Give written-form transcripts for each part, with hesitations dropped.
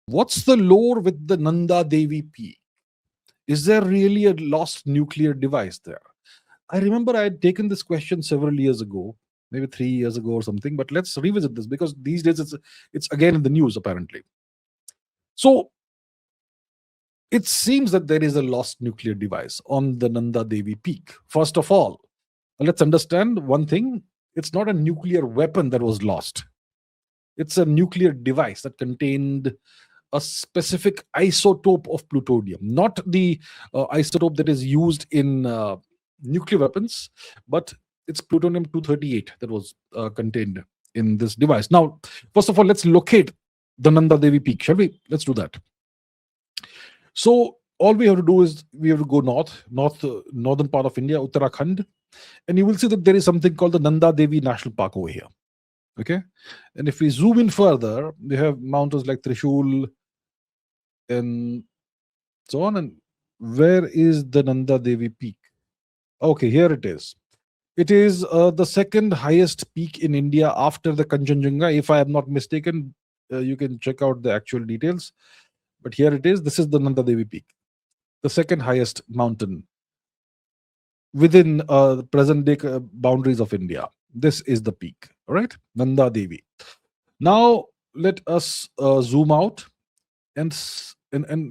What's the lore with the Nanda Devi peak? Is there really a lost nuclear device there? I remember I had taken this question several years ago, maybe 3 years ago or something. But let's revisit this because these days it's again in the news apparently. So it seems that there is a lost nuclear device on the Nanda Devi peak. First of all, let's understand one thing: it's not a nuclear weapon that was lost. It's a nuclear device that contained a specific isotope of plutonium, not the isotope that is used in nuclear weapons, but it's plutonium 238 that was contained in this device. Now, first of all, let's locate the Nanda Devi peak, shall we? Let's do that. So, all we have to do is we have to go northern part of India, Uttarakhand, and you will see that there is something called the Nanda Devi National Park over here. Okay, and if we zoom in further, we have mountains like Trishul and so on. And where is the Nanda Devi peak? Okay, here it is. It is the second highest peak in India after the Kanchenjunga. If I am not mistaken, you can check out the actual details. But here it is. This is the Nanda Devi peak, the second highest mountain within the present day boundaries of India. This is the peak, all right? Nanda Devi. Now, let us zoom out and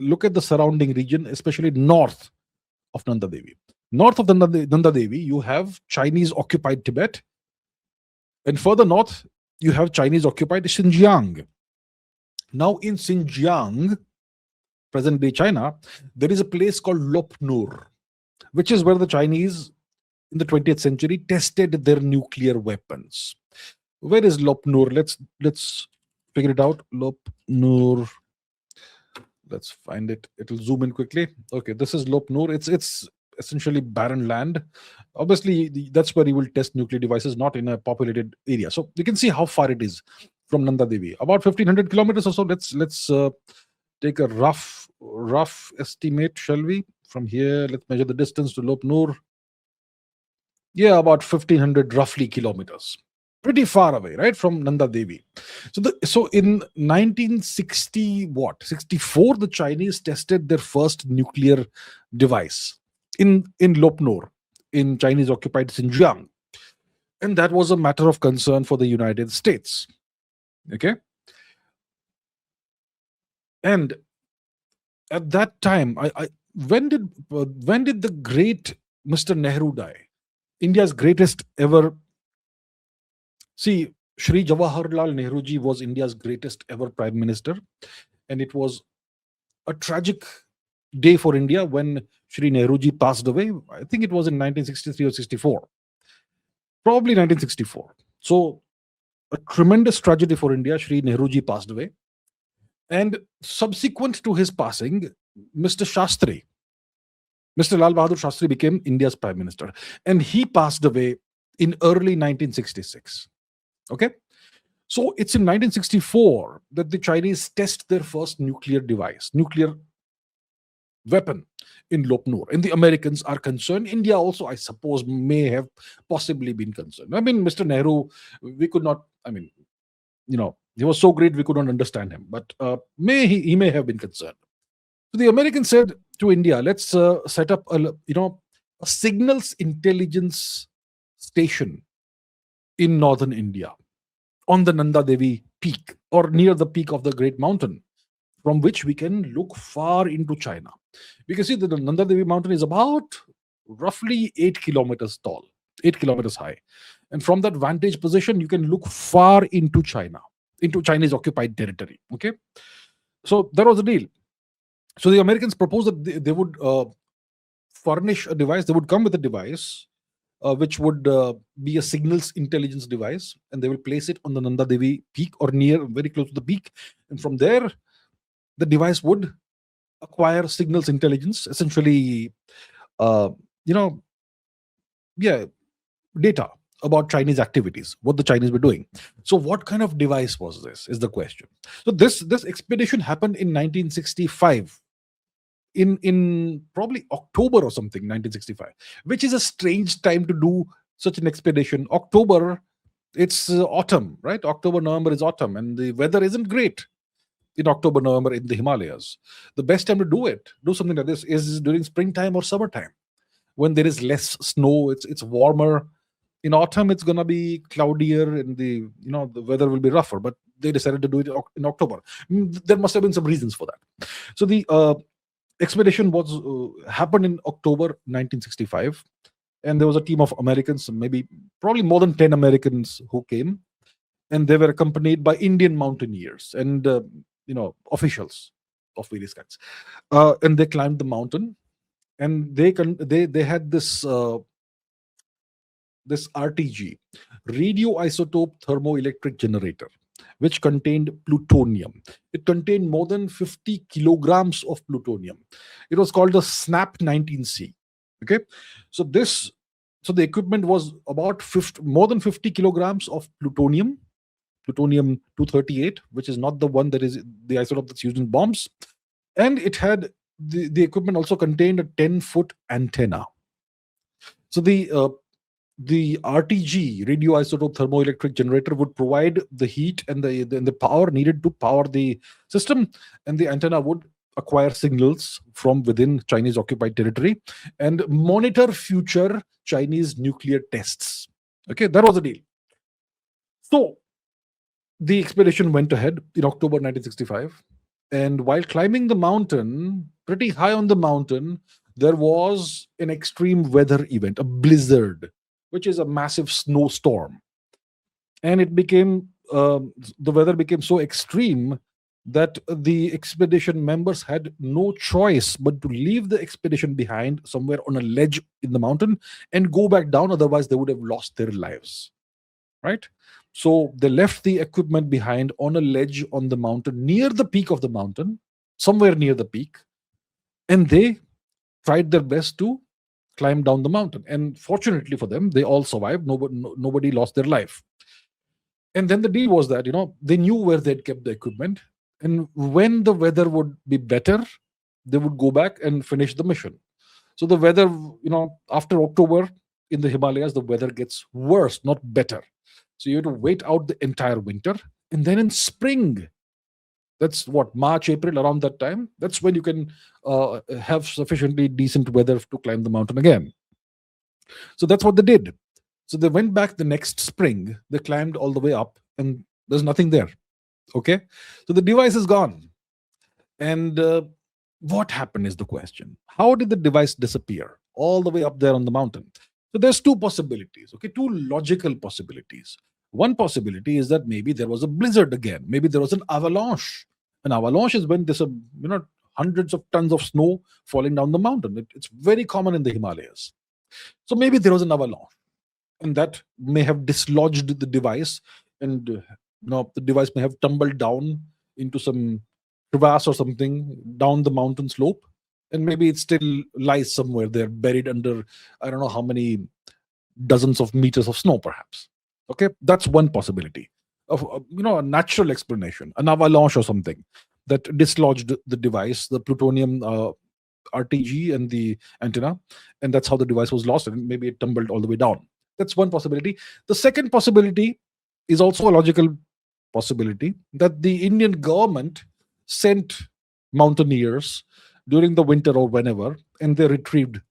look at the surrounding region, especially north of Nanda Devi. North of Nanda Devi, you have Chinese occupied Tibet, and further north, you have Chinese occupied Xinjiang. Now, in Xinjiang, present day China, there is a place called Lopnur, which is where the Chinese in the 20th century tested their nuclear weapons. Where is Lopnur? Let's figure it out. Lopnur. Let's find it. It'll zoom in quickly. Okay, this is Lopnur. It's essentially barren land. Obviously, that's where you will test nuclear devices, not in a populated area. So you can see how far it is from Nanda Devi. About 1,500 kilometers or so. Let's take a rough estimate, shall we? From here, let's measure the distance to Lopnur. Yeah, about 1,500 roughly kilometers. Pretty far away, right, from Nanda Devi. So in 1964, the Chinese tested their first nuclear device in Lopnur, in Chinese occupied Xinjiang, and that was a matter of concern for the United States. Okay, and at that time, when did the great Mr. Nehru die? India's greatest ever. See, Shri Jawaharlal Nehru ji was India's greatest ever prime minister, and it was a tragic day for India when Shri Nehru ji passed away. I think it was in 1963 or 64, probably 1964. So, a tremendous tragedy for India. Shri Nehru ji passed away, and subsequent to his passing, Mr. Shastri, Mr. Lal Bahadur Shastri became India's prime minister, and he passed away in early 1966. Okay, so it's in 1964 that the Chinese test their first nuclear weapon in Lopnur, and the Americans are concerned. India also, I suppose, may have possibly been concerned. I mean, Mr. Nehru, we could not. I mean, he was so great we could not understand him, but he may have been concerned. So the Americans said to India, let's set up a signals intelligence station in northern India on the Nanda Devi peak or near the peak of the great mountain, from which we can look far into China. We can see that the Nanda Devi mountain is about roughly 8 kilometers tall, 8 kilometers high. And from that vantage position, you can look far into China, into Chinese occupied territory. Okay. So that was the deal. So the Americans proposed that they would furnish a device, they would come with a device which would be a signals intelligence device, and they will place it on the Nanda Devi peak or near, very close to the peak. And from there, the device would acquire signals intelligence, essentially, data about Chinese activities, what the Chinese were doing. So what kind of device was this, is the question. So this expedition happened in 1965. In probably October or something, 1965, which is a strange time to do such an expedition. October, it's autumn, right? October, November is autumn, and the weather isn't great. in October, November in the Himalayas. The best time to do something like this is during springtime or summertime when there is less snow. It's warmer. In autumn, it's gonna be cloudier and the weather will be rougher. But they decided to do it in October. There must have been some reasons for that. So the expedition was happened in October 1965, and there was a team of Americans, probably more than 10 Americans who came, and they were accompanied by Indian mountaineers and officials of various kinds, and they climbed the mountain, and they had this RTG, radioisotope thermoelectric generator, which contained plutonium. It contained more than 50 kilograms of plutonium. It was called the SNAP 19C. Okay, so the equipment was about more than 50 kilograms of plutonium 238, which is not the one that is the isotope that's used in bombs. And it had the equipment also contained a 10-foot antenna. So the RTG, radioisotope thermoelectric generator, would provide the heat and the power needed to power the system, and the antenna would acquire signals from within Chinese occupied territory and monitor future Chinese nuclear tests. Okay, that was the deal. So the expedition went ahead in October 1965, and while climbing the mountain, pretty high on the mountain, there was an extreme weather event, a blizzard, which is a massive snowstorm. And the weather became so extreme that the expedition members had no choice but to leave the expedition behind somewhere on a ledge in the mountain and go back down. Otherwise, they would have lost their lives. Right? So they left the equipment behind on a ledge on the mountain, near the peak of the mountain, somewhere near the peak. And they tried their best to climb down the mountain. And fortunately for them, they all survived. Nobody lost their life. And then the deal was that, they knew where they'd kept the equipment. And when the weather would be better, they would go back and finish the mission. So the weather, after October in the Himalayas, the weather gets worse, not better. So you have to wait out the entire winter. And then in spring, that's what, March, April, around that time, that's when you can have sufficiently decent weather to climb the mountain again. So that's what they did. So they went back the next spring, they climbed all the way up, and there's nothing there. Okay, so the device is gone. And what happened is the question. How did the device disappear all the way up there on the mountain? So there's two possibilities, okay, two logical possibilities. One possibility is that maybe there was a blizzard again. Maybe there was an avalanche. An avalanche is when there's hundreds of tons of snow falling down the mountain. It's very common in the Himalayas. So maybe there was an avalanche, and that may have dislodged the device, and the device may have tumbled down into some crevasse or something down the mountain slope, and maybe it still lies somewhere there, buried under I don't know how many dozens of meters of snow, perhaps. Okay, that's one possibility of a natural explanation, an avalanche or something that dislodged the device, the plutonium RTG and the antenna, and that's how the device was lost, and maybe it tumbled all the way down. That's one possibility. The second possibility is also a logical possibility, that the Indian government sent mountaineers during the winter or whenever, and they retrieved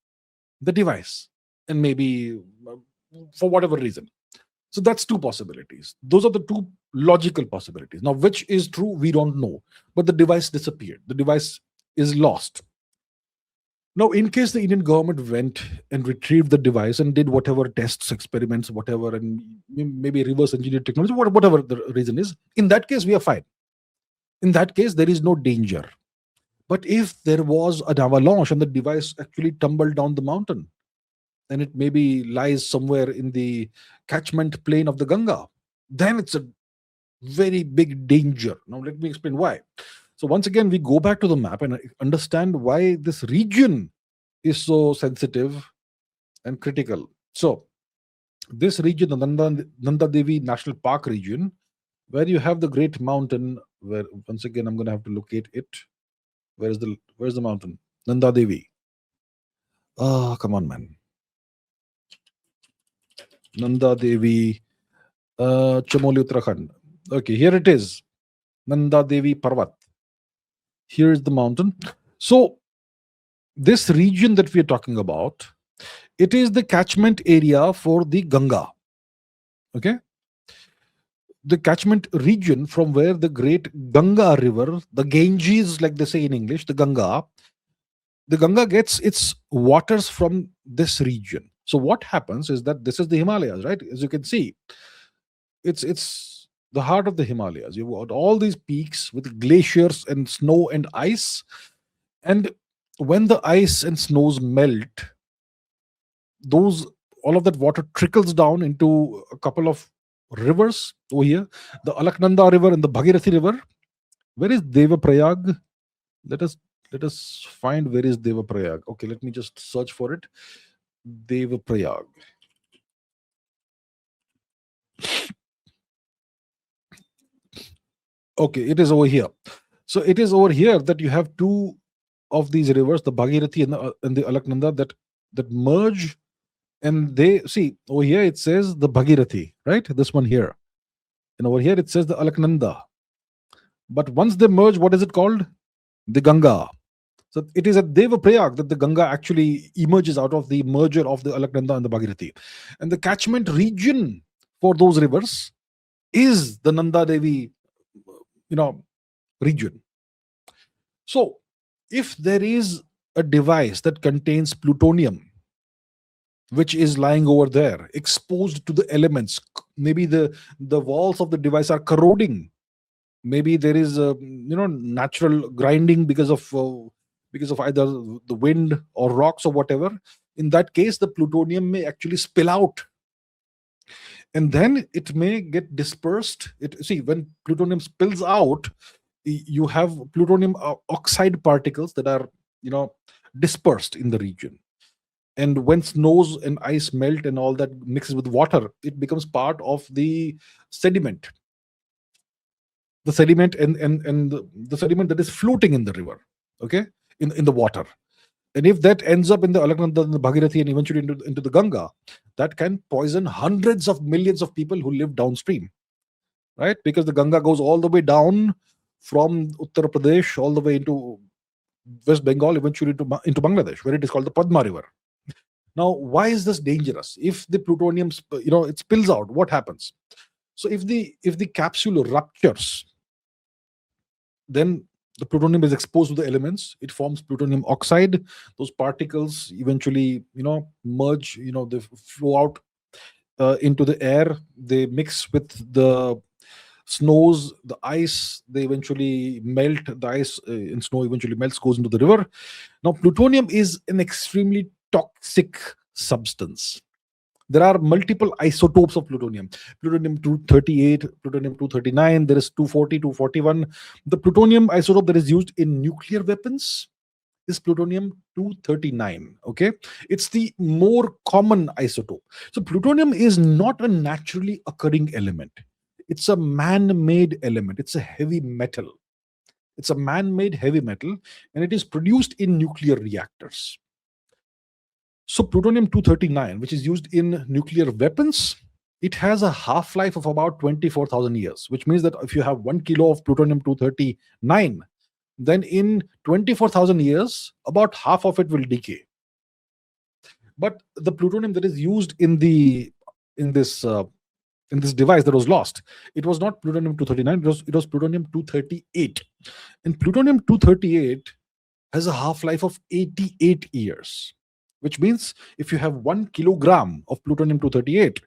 the device, and maybe for whatever reason. So that's two possibilities. Those are the two logical possibilities. Now, which is true, we don't know. But the device disappeared. The device is lost. Now, in case the Indian government went and retrieved the device and did whatever tests, experiments, whatever, and maybe reverse engineered technology, whatever the reason is, in that case, we are fine. In that case, there is no danger. But if there was an avalanche and the device actually tumbled down the mountain, and it maybe lies somewhere in the catchment plain of the Ganga, then it's a very big danger. Now, let me explain why. So once again, we go back to the map and understand why this region is so sensitive and critical. So this region, the Nanda Devi National Park region, where you have the great mountain, where once again I'm going to have to locate it. Where's the mountain? Nanda Devi. Oh, come on, man. Nanda Devi, Chamoli Uttarakhand. Okay, here it is. Nanda Devi Parvat. Here is the mountain. So this region that we are talking about, it is the catchment area for the Ganga. Okay, the catchment region from where the great Ganga river, the Ganges, like they say in English, the Ganga gets its waters from this region. So what happens is that this is the Himalayas, right? As you can see, it's the heart of the Himalayas. You've got all these peaks with glaciers and snow and ice. And when the ice and snows melt, those all of that water trickles down into a couple of rivers over here, the Alaknanda river and the Bhagirathi river. Where is Devaprayag? Let us find where is Devaprayag. Okay, let me just search for it. Devaprayag. Okay, it is over here. So it is over here that you have two of these rivers, the Bhagirathi and the Alaknanda, that merge, and they see over here it says the Bhagirathi, right? This one here, and over here it says the Alaknanda. But once they merge, what is it called? The Ganga. So it is at Devaprayag that the Ganga actually emerges out of the merger of the Alaknanda and the Bhagirathi. And the catchment region for those rivers is the Nanda Devi, region. So if there is a device that contains plutonium, which is lying over there, exposed to the elements, maybe the walls of the device are corroding, maybe there is a natural grinding because of either the wind or rocks or whatever. In that case, the plutonium may actually spill out, and then it may get dispersed. See, when plutonium spills out, you have plutonium oxide particles that are dispersed in the region. And when snows and ice melt and all that mixes with water, it becomes part of the sediment. The sediment and the sediment that is floating in the river, okay, in the water. And if that ends up in the Alaknanda and the Bhagirathi and eventually into the Ganga, that can poison hundreds of millions of people who live downstream, right? Because the Ganga goes all the way down from Uttar Pradesh all the way into West Bengal, eventually into Bangladesh, where it is called the Padma River. Now, why is this dangerous? If the plutonium, it spills out, what happens? So if the capsule ruptures, then the plutonium is exposed to the elements. It forms plutonium oxide. Those particles eventually, merge. They flow out into the air. They mix with the snows, the ice. They eventually melt. The ice and snow eventually melts, goes into the river. Now, plutonium is an extremely toxic substance. There are multiple isotopes of plutonium. Plutonium 238, plutonium 239, there is 240, 241. The plutonium isotope that is used in nuclear weapons is plutonium 239. Okay, it's the more common isotope. So plutonium is not a naturally occurring element. It's a man-made element. It's a heavy metal. It's a man-made heavy metal, and it is produced in nuclear reactors. So plutonium 239, which is used in nuclear weapons, it has a half-life of about 24,000 years, which means that if you have 1 kilo of plutonium 239, then in 24,000 years, about half of it will decay. But the plutonium that is used in this device that was lost, it was not plutonium 239, it was plutonium 238. And plutonium 238 has a half-life of 88 years. Which means if you have 1 kilogram of plutonium 238,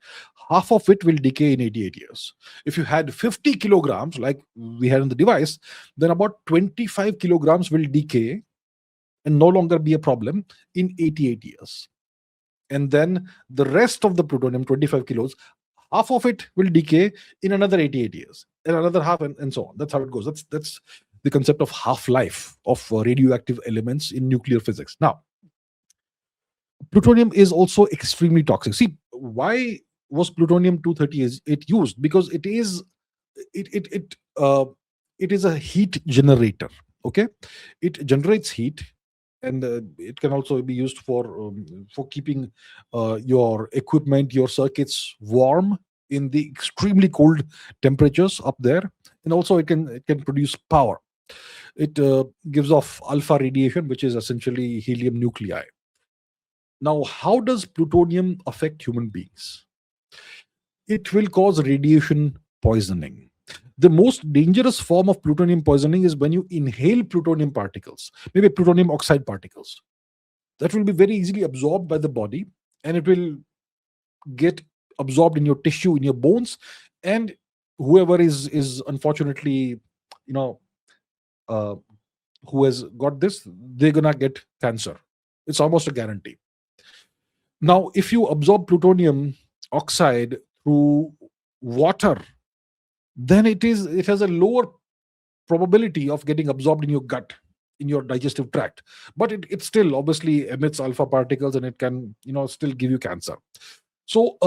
half of it will decay in 88 years. If you had 50 kilograms, like we had in the device, then about 25 kilograms will decay and no longer be a problem in 88 years. And then the rest of the plutonium, 25 kilos, half of it will decay in another 88 years, and another half, and so on. That's how it goes. That's the concept of half-life of radioactive elements in nuclear physics. Now, plutonium is also extremely toxic. See, why was plutonium 238 used? Because it is a heat generator. Okay, it generates heat, and it can also be used for keeping your equipment, your circuits warm in the extremely cold temperatures up there, and also it can produce power. It gives off alpha radiation, which is essentially helium nuclei. Now, how does plutonium affect human beings? It will cause radiation poisoning. The most dangerous form of plutonium poisoning is when you inhale plutonium particles, maybe plutonium oxide particles. That will be very easily absorbed by the body, and it will get absorbed in your tissue, in your bones, and whoever is unfortunately, you know, uh, who has got this, they're gonna get cancer. It's almost a guarantee. Now, if you absorb plutonium oxide through water, then it has a lower probability of getting absorbed in your gut, in your digestive tract, but it still obviously emits alpha particles, and it can, still give you cancer. So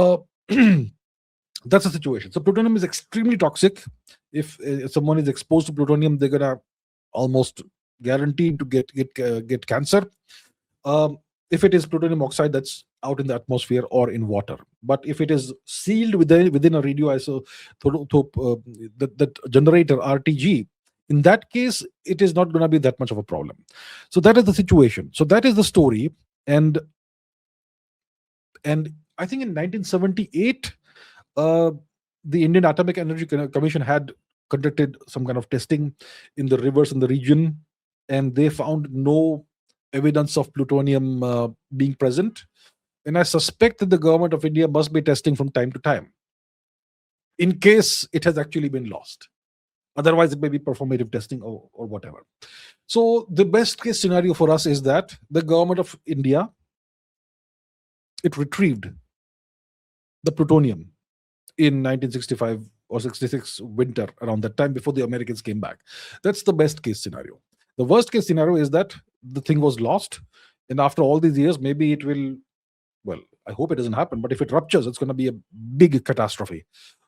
that's the situation. So plutonium is extremely toxic. If someone is exposed to plutonium, they're gonna almost guaranteed to get cancer. If it is plutonium oxide that's out in the atmosphere or in water, but if it is sealed within a radioisotope, that generator RTG, in that case, it is not going to be that much of a problem. So that is the situation. So that is the story. And I think in 1978, uh, the Indian Atomic Energy Commission had conducted some kind of testing in the rivers in the region, and they found no evidence of plutonium being present. And I suspect that the government of India must be testing from time to time in case it has actually been lost. Otherwise, it may be performative testing or whatever. So the best case scenario for us is that the government of India, it retrieved the plutonium in 1965 or 66 winter, around that time, before the Americans came back. That's the best case scenario. The worst case scenario is that the thing was lost, and after all these years, maybe it will, well, I hope it doesn't happen, but if it ruptures, it's going to be a big catastrophe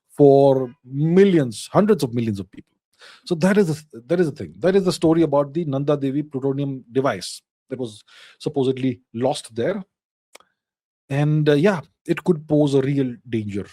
for millions, hundreds of millions of people. So that is the thing. That is the story about the Nanda Devi plutonium device that was supposedly lost there. And yeah, it could pose a real danger